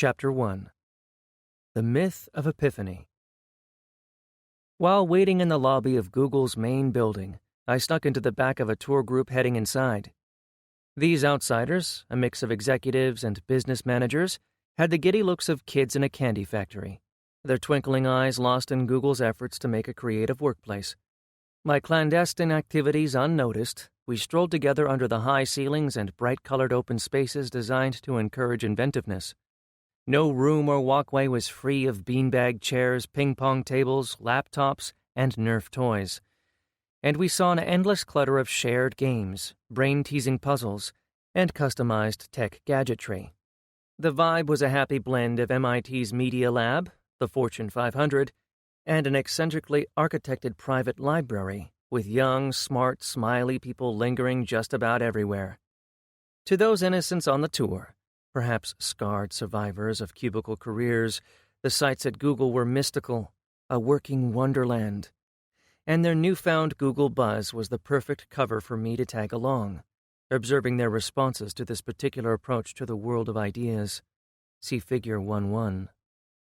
Chapter 1. The Myth of Epiphany. While waiting in the lobby of Google's main building, I snuck into the back of a tour group heading inside. These outsiders, a mix of executives and business managers, had the giddy looks of kids in a candy factory, their twinkling eyes lost in Google's efforts to make a creative workplace. My clandestine activities unnoticed, we strolled together under the high ceilings and bright-colored open spaces designed to encourage inventiveness. No room or walkway was free of beanbag chairs, ping-pong tables, laptops, and Nerf toys. And we saw an endless clutter of shared games, brain-teasing puzzles, and customized tech gadgetry. The vibe was a happy blend of MIT's Media Lab, the Fortune 500, and an eccentrically architected private library, with young, smart, smiley people lingering just about everywhere. To those innocents on the tour, perhaps scarred survivors of cubicle careers, the sights at Google were mystical, a working wonderland. And their newfound Google buzz was the perfect cover for me to tag along, observing their responses to this particular approach to the world of ideas. See Figure 1.1.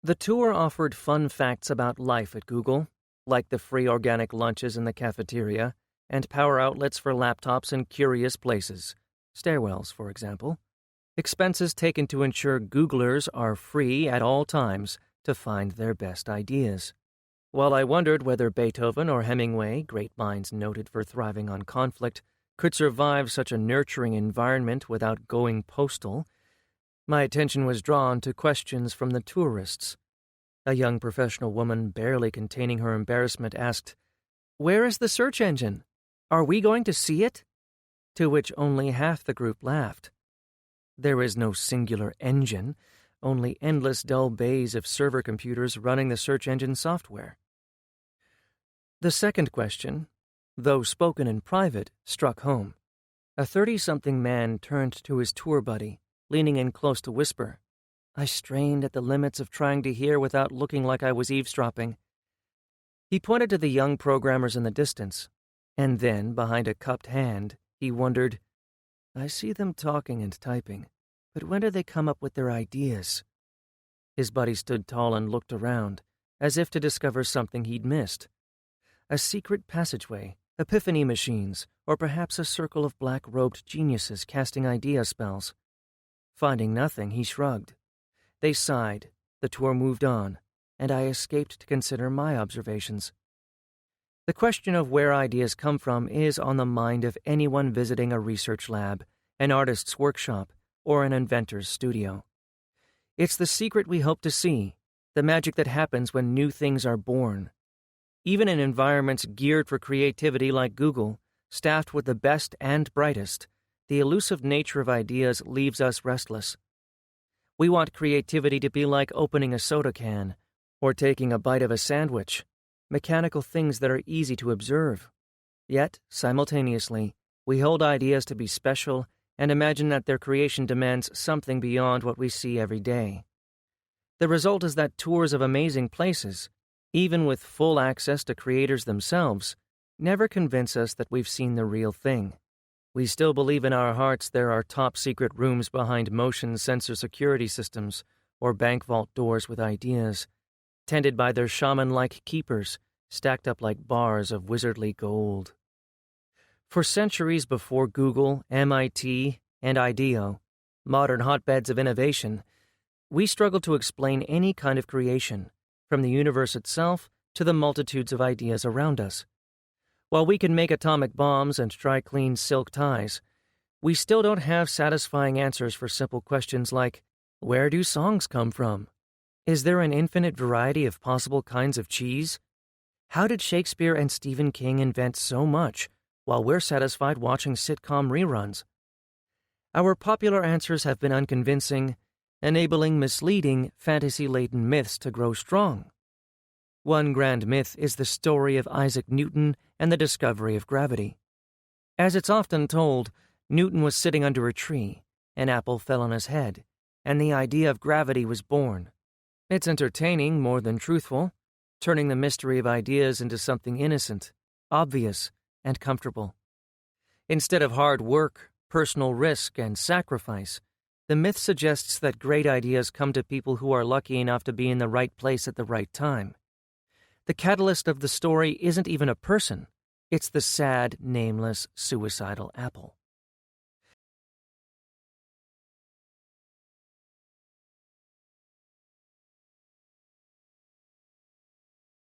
The tour offered fun facts about life at Google, like the free organic lunches in the cafeteria and power outlets for laptops in curious places, stairwells, for example. Expenses taken to ensure Googlers are free at all times to find their best ideas. While I wondered whether Beethoven or Hemingway, great minds noted for thriving on conflict, could survive such a nurturing environment without going postal, my attention was drawn to questions from the tourists. A young professional woman, barely containing her embarrassment, asked, "Where is the search engine? Are we going to see it?" To which only half the group laughed. There is no singular engine, only endless dull bays of server computers running the search engine software. The second question, though spoken in private, struck home. A 30-something man turned to his tour buddy, leaning in close to whisper. I strained at the limits of trying to hear without looking like I was eavesdropping. He pointed to the young programmers in the distance, and then, behind a cupped hand, he wondered, I see them talking and typing, but when do they come up with their ideas? His buddy stood tall and looked around, as if to discover something he'd missed. A secret passageway, epiphany machines, or perhaps a circle of black-robed geniuses casting idea spells. Finding nothing, he shrugged. They sighed, the tour moved on, and I escaped to consider my observations. The question of where ideas come from is on the mind of anyone visiting a research lab, an artist's workshop, or an inventor's studio. It's the secret we hope to see, the magic that happens when new things are born. Even in environments geared for creativity like Google, staffed with the best and brightest, the elusive nature of ideas leaves us restless. We want creativity to be like opening a soda can, or taking a bite of a sandwich, mechanical things that are easy to observe. Yet, simultaneously, we hold ideas to be special and imagine that their creation demands something beyond what we see every day. The result is that tours of amazing places, even with full access to creators themselves, never convince us that we've seen the real thing. We still believe in our hearts there are top-secret rooms behind motion sensor security systems or bank vault doors with ideas, tended by their shaman-like keepers, stacked up like bars of wizardly gold. For centuries before Google, MIT, and IDEO, modern hotbeds of innovation, we struggled to explain any kind of creation, from the universe itself to the multitudes of ideas around us. While we can make atomic bombs and dry-clean silk ties, we still don't have satisfying answers for simple questions like, where do songs come from? Is there an infinite variety of possible kinds of cheese? How did Shakespeare and Stephen King invent so much, while we're satisfied watching sitcom reruns? Our popular answers have been unconvincing, enabling misleading, fantasy-laden myths to grow strong. One grand myth is the story of Isaac Newton and the discovery of gravity. As it's often told, Newton was sitting under a tree, an apple fell on his head, and the idea of gravity was born. It's entertaining more than truthful, turning the mystery of ideas into something innocent, obvious, and comfortable. Instead of hard work, personal risk, and sacrifice, The myth suggests that great ideas come to people who are lucky enough to be in the right place at the right time. The catalyst of the story isn't even a person. It's the sad, nameless, suicidal apple.